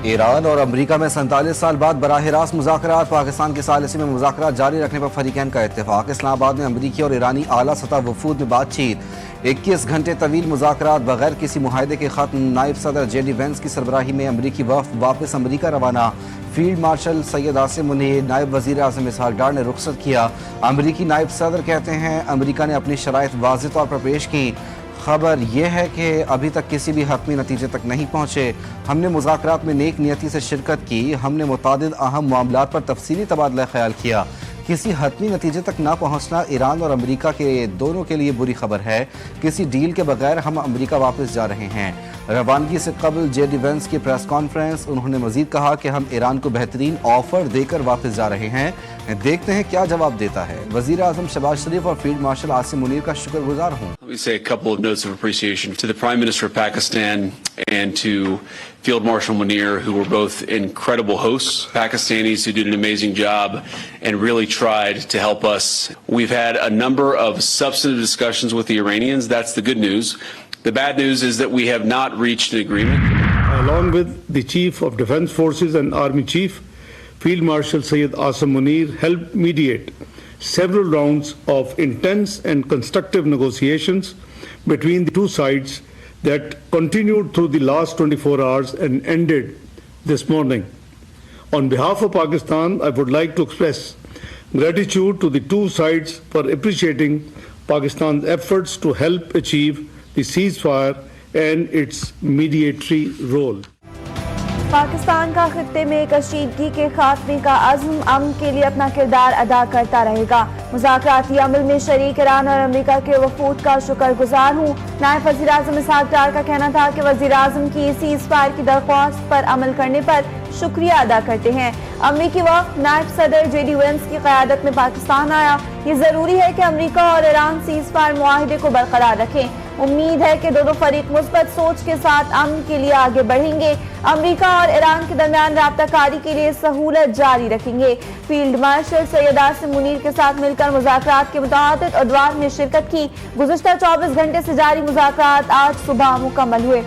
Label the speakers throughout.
Speaker 1: ایران اور امریکہ میں 47 سال بعد براہ راست مذاکرات، پاکستان کی ثالثی میں مذاکرات جاری رکھنے پر فریقین کا اتفاق۔ اسلام آباد میں امریکی اور ایرانی اعلیٰ سطح وفود میں بات چیت، 21 گھنٹے طویل مذاکرات بغیر کسی معاہدے کے ختم۔ نائب صدر جے ڈی وینس کی سربراہی میں امریکی وفد واپس امریکہ روانہ۔ فیلڈ مارشل سید عاصم منیر، نائب وزیر اعظم اسحاق ڈار نے رخصت کیا۔ امریکی نائب صدر کہتے ہیں امریکہ نے اپنی شرائط واضح طور پر پیش کی۔ خبر یہ ہے کہ ابھی تک کسی بھی حتمی نتیجے تک نہیں پہنچے۔ ہم نے مذاکرات میں نیک نیتی سے شرکت کی، ہم نے متعدد اہم معاملات پر تفصیلی تبادلہ خیال کیا۔ کسی حتمی نتیجے تک نہ پہنچنا ایران اور امریکہ کے دونوں کے لیے بری خبر ہے۔ کسی ڈیل کے بغیر ہم امریکہ واپس جا رہے ہیں۔ روانگی سے قبل جے ڈی وینس کی پریس کانفرنس، انہوں نے مزید کہا کہ ہم ایران کو بہترین آفر دے کر واپس جا رہے ہیں، دیکھتے ہیں کیا جواب دیتا ہے۔ وزیر اعظم شہباز شریف اور فیلڈ مارشل عاصم منیر کا شکر گزار ہوں۔
Speaker 2: Let me say a couple of notes of appreciation to the Prime Minister of Pakistan and to Field Marshal Munir, who were both incredible hosts, Pakistanis who did an amazing job and really tried to help us. We've had a number of substantive discussions with the Iranians. That's the good news. The bad news is that we have not reached an agreement.
Speaker 3: Along with the Chief of Defense Forces and Army Chief, Field Marshal Syed Asim Munir helped mediate several rounds of intense and constructive negotiations between the two sides that continued through the last 24 hours and ended this morning. On behalf of Pakistan, I would like to express gratitude to the two sides for appreciating Pakistan's efforts to help achieve the ceasefire and its mediatory role.
Speaker 4: Pakistan کا خطے میں کشیدگی کے خاتمے کا عزم امن کے لیے اپنا کردار ادا کرتا رہے گا۔ مذاکراتی عمل میں شریک ایران اور امریکہ کے وفود کا شکر گزار ہوں۔ نائب وزیر اعظم اسحاق ڈار کا کہنا تھا کہ وزیر اعظم کی سیز فائر کی درخواست پر عمل کرنے پر شکریہ ادا کرتے ہیں۔ امریکی وفد نائب صدر جے ڈی وینس کی قیادت میں پاکستان آیا۔ یہ ضروری ہے کہ امریکہ اور ایران سیز فائر معاہدے کو برقرار رکھیں۔ امید ہے کہ دونوں فریق مثبت سوچ کے ساتھ امن کے لیے آگے بڑھیں گے۔ امریکہ اور ایران کے درمیان رابطہ کاری کے لیے سہولت جاری رکھیں گے۔ فیلڈ مارشل سید عاصم منیر کے ساتھ مل کر مذاکرات کے متعدد ادوار میں شرکت کی۔ گزشتہ 24 گھنٹے سے جاری مذاکرات آج صبح مکمل ہوئے۔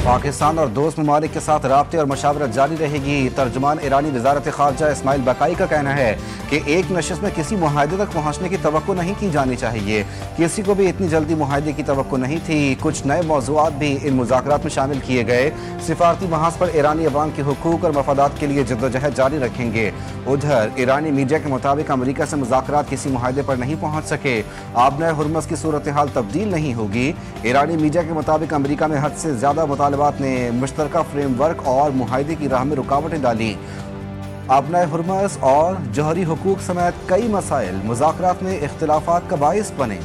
Speaker 1: پاکستان اور دوست ممالک کے ساتھ رابطے اور مشاورت جاری رہے گی۔ ترجمان ایرانی وزارت خارجہ اسماعیل بقائی کا کہنا ہے کہ ایک نشست میں کسی معاہدے تک پہنچنے کی توقع نہیں کی جانی چاہیے۔ کسی کو بھی اتنی جلدی معاہدے کی توقع نہیں تھی۔ کچھ نئے موضوعات بھی ان مذاکرات میں شامل کیے گئے۔ سفارتی محاذ پر ایرانی عوام کے حقوق اور مفادات کے لیے جدوجہد جاری رکھیں گے۔ ادھر ایرانی میڈیا کے مطابق امریکہ سے مذاکرات کسی معاہدے پر نہیں پہنچ سکے۔ آبنائے ہرمز کی صورتحال تبدیل نہیں ہوگی۔ ایرانی میڈیا کے مطابق امریکہ میں حد سے زیادہ مطالبات نے مشترکہ فریم ورک اور معاہدے کی راہ میں رکاوٹیں ڈالی۔ آبنائے ہرمز اور جوہری حقوق سمیت کئی مسائل مذاکرات میں اختلافات کا باعث بنے۔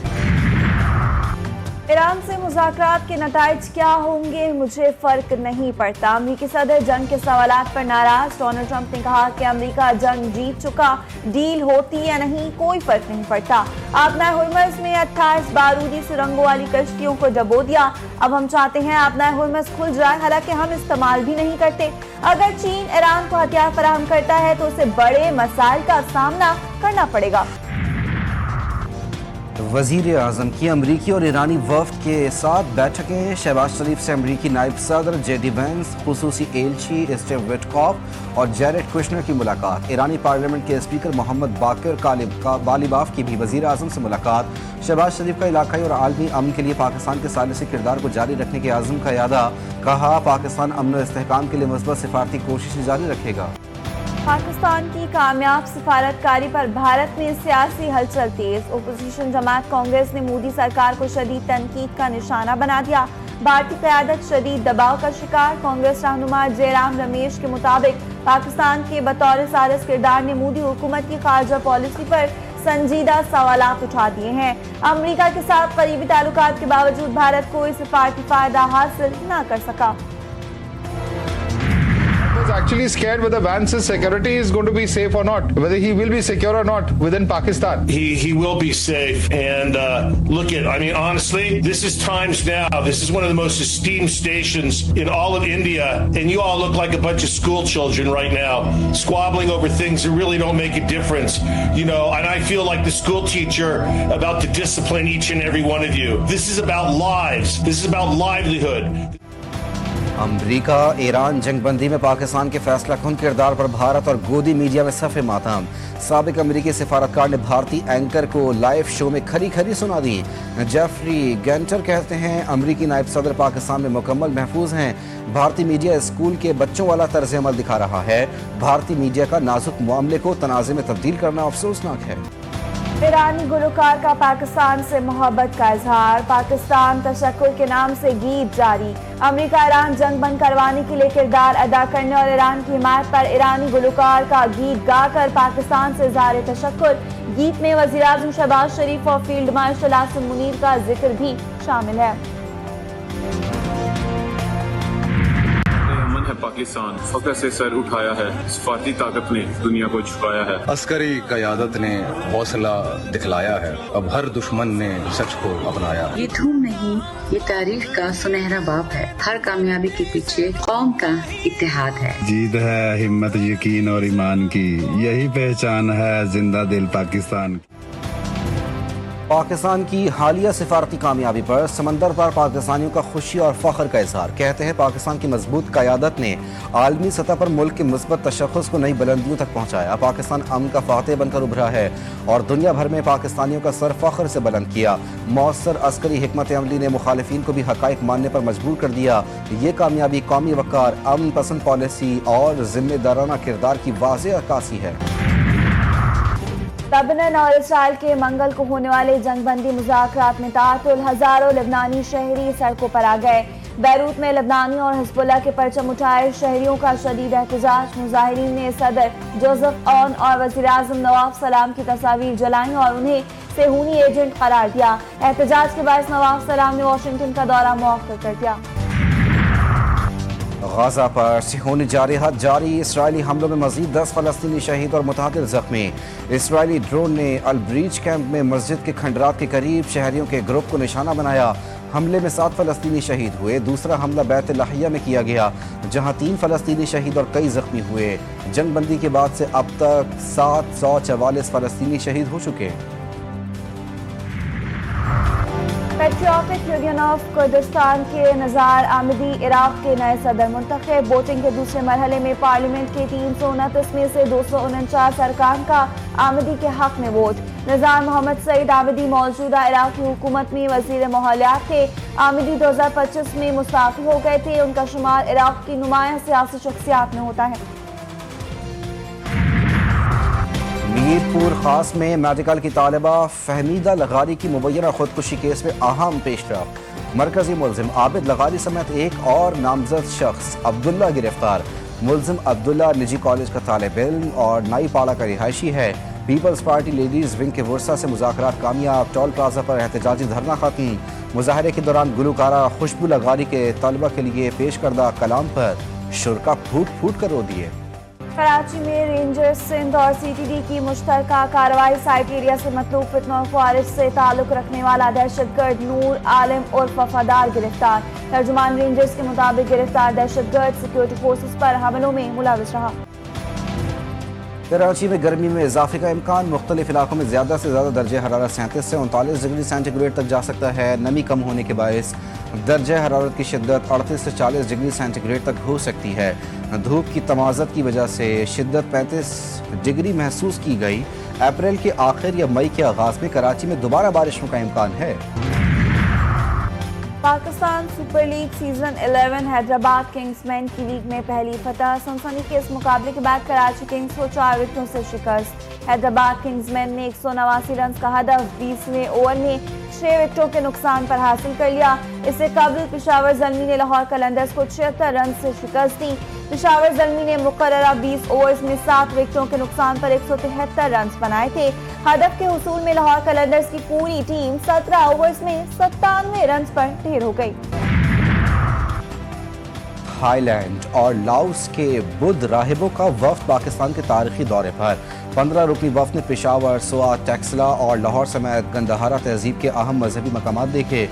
Speaker 4: ایران سے مذاکرات کے نتائج کیا ہوں گے مجھے فرق نہیں پڑتا۔ امریکی صدر جنگ کے سوالات پر ناراض۔ ڈونلڈ ٹرمپ نے کہا کہ امریکہ جنگ جیت چکا، ڈیل ہوتی یا نہیں کوئی فرق نہیں پڑتا۔ آبنائے ہرمز میں 28 بارودی سرنگوں والی کشتیوں کو ڈبو دیا۔ اب ہم چاہتے ہیں آبنائے ہرمز کھل جائے، حالانکہ ہم استعمال بھی نہیں کرتے۔ اگر چین ایران کو ہتھیار فراہم کرتا ہے تو اسے بڑے مسائل کا سامنا کرنا پڑے گا۔
Speaker 1: وزیر اعظم کی امریکی اور ایرانی وفد کے ساتھ بیٹھکیں۔ شہباز شریف سے امریکی نائب صدر جے ڈی وینس، خصوصی ایلچی اسٹیو وٹکاف اور جیریڈ کوشنر کی ملاقات۔ ایرانی پارلیمنٹ کے اسپیکر محمد باقر بالیباف کی بھی وزیر اعظم سے ملاقات۔ شہباز شریف کا علاقائی اور عالمی امن کے لیے پاکستان کے ثالثی کردار کو جاری رکھنے کے عزم کا اعادہ۔ کہا پاکستان امن و استحکام کے لیے مثبت سفارتی کوششیں جاری رکھے گا۔
Speaker 4: پاکستان کی کامیاب سفارتکاری پر بھارت میں سیاسی ہلچل تیز۔ اپوزیشن جماعت کانگریس نے مودی سرکار کو شدید تنقید کا نشانہ بنا دیا۔ بھارتی قیادت شدید دباؤ کا شکار۔ کانگریس رہنما جے رام رمیش کے مطابق پاکستان کے بطور ثالث کردار نے مودی حکومت کی خارجہ پالیسی پر سنجیدہ سوالات اٹھا دیے ہیں۔ امریکہ کے ساتھ قریبی تعلقات کے باوجود بھارت کوئی سفارتی فائدہ حاصل نہ کر سکا۔
Speaker 5: Actually scared whether Vance's security is going to be safe or not, whether he will be secure or not within Pakistan.
Speaker 6: He will be safe, and honestly, this is Times Now. This is one of the most esteemed stations in all of India, and you all look like a bunch of school children right now, squabbling over things that really don't make a difference. And I feel like the school teacher about to discipline each and every one of you. This is about lives. This is about livelihood.
Speaker 1: امریکہ ایران جنگ بندی میں پاکستان کے فیصلہ کن کردار پر بھارت اور گودی media میں صف ماتم. سابق امریکی سفارتکار نے بھارتی اینکر کو لائیو شو میں کھری کھری سنا دی. جیفری گینٹر کہتے ہیں امریکی نائب صدر پاکستان میں مکمل محفوظ ہیں. بھارتی میڈیا اسکول کے بچوں والا طرز عمل دکھا رہا ہے. بھارتی میڈیا کا نازک معاملے کو تنازع میں تبدیل کرنا افسوسناک ہے.
Speaker 4: ایرانی گلوکار کا پاکستان سے محبت کا اظہار. پاکستان تشکر کے نام سے گیت جاری. امریکہ ایران جنگ بند کروانے کے لیے کردار ادا کرنے اور ایران کی حمایت پر ایرانی گلوکار کا گیت گا کر پاکستان سے اظہار تشکر. گیت میں وزیراعظم شہباز شریف اور فیلڈ مارشل عاصم منیر کا ذکر بھی شامل ہے.
Speaker 7: پاکستان فخر سے سر اٹھایا ہے. سفارتی طاقت نے دنیا کو جھکایا ہے.
Speaker 8: عسکری قیادت نے حوصلہ دکھلایا ہے. اب ہر دشمن نے سچ کو اپنایا.
Speaker 9: یہ دھوم نہیں، یہ تاریخ کا سنہرا باب ہے. ہر کامیابی کے پیچھے قوم کا اتحاد ہے.
Speaker 10: جیت ہے ہمت، یقین اور ایمان کی. یہی پہچان ہے زندہ دل پاکستان کی.
Speaker 1: پاکستان کی حالیہ سفارتی کامیابی پر سمندر پر پاکستانیوں کا خوشی اور فخر کا اظہار. کہتے ہیں پاکستان کی مضبوط قیادت نے عالمی سطح پر ملک کے مثبت تشخص کو نئی بلندیوں تک پہنچایا. پاکستان امن کا فاتح بن کر ابھرا ہے اور دنیا بھر میں پاکستانیوں کا سر فخر سے بلند کیا. مؤثر عسکری حکمت عملی نے مخالفین کو بھی حقائق ماننے پر مجبور کر دیا. یہ کامیابی قومی وقار، امن پسند پالیسی اور ذمہ دارانہ کردار کی واضح عکاسی ہے.
Speaker 4: لبنان اور اسرائیل کے منگل کو ہونے والے جنگ بندی مذاکرات میں تعطل. ہزاروں لبنانی شہری سڑکوں پر آ گئے. بیروت میں لبنانیوں اور حزب اللہ کے پرچم اٹھائے شہریوں کا شدید احتجاج. مظاہرین نے صدر جوزف اون اور وزیراعظم نواف سلام کی تصاویر جلائیں اور انہیں صہیونی ایجنٹ قرار دیا. احتجاج کے باعث نواف سلام نے واشنگٹن کا دورہ مؤخر کر دیا.
Speaker 1: غزہ پر صہیونی جارحیت جاری. اسرائیلی حملوں میں مزید 10 فلسطینی شہید اور متعدد زخمی. اسرائیلی ڈرون نے البریج کیمپ میں مسجد کے کھنڈرات کے قریب شہریوں کے گروپ کو نشانہ بنایا. حملے میں 7 فلسطینی شہید ہوئے. دوسرا حملہ بیت لحیہ میں کیا گیا جہاں 3 فلسطینی شہید اور کئی زخمی ہوئے. جنگ بندی کے بعد سے اب تک 744 فلسطینی شہید ہو چکے.
Speaker 4: پیٹریوٹک یونین آف کردستان کے نزار آمدی عراق کے نئے صدر منتخب. ووٹنگ کے دوسرے مرحلے میں پارلیمنٹ کے 329 میں سے 249 ارکان کا آمدی کے حق میں ووٹ. نزار محمد سعید آمدی موجودہ عراقی حکومت میں وزیر ماحولیات تھے. آمدی 2025 میں مستعفی ہو گئے تھے. ان کا شمار عراق کی نمایاں سیاسی شخصیات میں ہوتا ہے.
Speaker 1: میرپور خاص میں میڈیکل کی طالبہ فہمیدہ لغاری کی مبینہ خودکشی کیس میں اہم پیش رفت. مرکزی ملزم عابد لغاری سمیت ایک اور نامزد شخص عبداللہ گرفتار. ملزم عبداللہ نجی کالج کا طالب علم اور نائی پاڑا کا رہائشی ہے. پیپلز پارٹی لیڈیز ونگ کے ورثہ سے مذاکرات کامیاب. ٹول پلازا پر احتجاجی دھرنا ختم. مظاہرے کے دوران گلوکارہ خوشبو لغاری کے طلبہ کے لیے پیش کردہ کلام پر شرکا پھوٹ پھوٹ کر رو دیے.
Speaker 4: کراچی میں رینجرز سندھ اور سی ٹی ڈی کی مشترکہ کارروائی. سائٹ ایریا سے مطلوب فتنہ و خوارج سے تعلق رکھنے والا دہشت گرد نور عالم عرف وفادار گرفتار. ترجمان رینجرز کے مطابق گرفتار دہشت گرد سیکورٹی فورسز پر حملوں میں ملوث رہا.
Speaker 1: کراچی میں گرمی میں اضافے کا امکان. مختلف علاقوں میں زیادہ سے زیادہ درجہ حرارت 37 سے 39 ڈگری سینٹی گریڈ تک جا سکتا ہے. نمی کم ہونے کے باعث درجہ حرارت کی شدت 38 سے 40 ڈگری سینٹی گریڈ تک ہو سکتی ہے. دھوپ کی تمازت کی وجہ سے شدت 35 ڈگری محسوس کی گئی. اپریل کے آخر یا مئی کے آغاز میں کراچی میں دوبارہ بارشوں کا امکان ہے.
Speaker 4: Pakistan super league season 11 Hyderabad kingsmen کی لیگ میں پہلی فتح. سنسنی کے اس مقابلے کے بعد کراچی کنگز کو 4 وکٹوں سے شکست. حیدرآباد کنگز مین نے 189 رنز کا ہدف 20ویں اوور میں 6 وکٹوں کے نقصان پر حاصل کر لیا. اس سے قبل پشاور زلمی نے لاہور قلندرز کو 76 رنز سے شکست دی. پشاور زلمی نے مقررہ 20 اوورز میں 7 وکٹوں کے نقصان پر 173 رنز بنائے تھے. ہدف کے حصول میں لاہور قلندرز کی پوری ٹیم 17 اوورز میں 97 رنز پر ڈھیر ہو گئی.
Speaker 1: تھائی لینڈ اور لاؤس کے بدھ راہبوں کا وفد پاکستان کے تاریخی دورے پر. 15 رکنی وفد نے پشاور، سوات، ٹیکسلا اور لاہور سمیت گندہارا تہذیب کے اہم مذہبی مقامات دیکھے.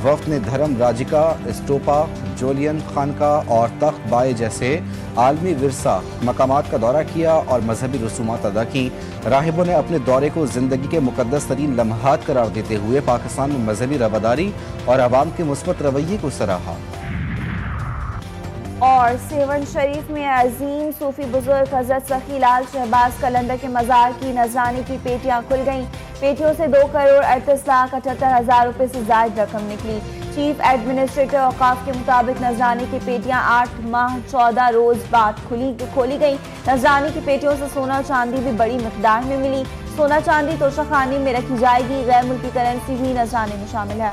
Speaker 1: وفد نے دھرم راجکا، اسٹوپا، جولین خانقاہ اور تخت بائے جیسے عالمی ورثہ مقامات کا دورہ کیا اور مذہبی رسومات ادا کی. راہبوں نے اپنے دورے کو زندگی کے مقدس ترین لمحات قرار دیتے ہوئے پاکستان میں مذہبی رواداری اور عوام کے مثبت رویے کو سراہا.
Speaker 4: اور سیون شریف میں عظیم صوفی بزرگ حضرت سخی لال شہباز قلندر کے مزار کی نذرانے کی پیٹیاں کھل گئیں. پیٹیوں سے 2,38,78,000 روپے سے زائد رقم نکلی. چیف ایڈمنسٹریٹر اوقاف کے مطابق نذرانے کی پیٹیاں 8 ماہ 14 روز بعد کھولی گئیں. نذرانے کی پیٹیوں سے سونا چاندی بھی بڑی مقدار میں ملی. سونا چاندی توشہ خانے میں رکھی جائے گی. غیر ملکی کرنسی بھی نذرانے میں شامل ہے.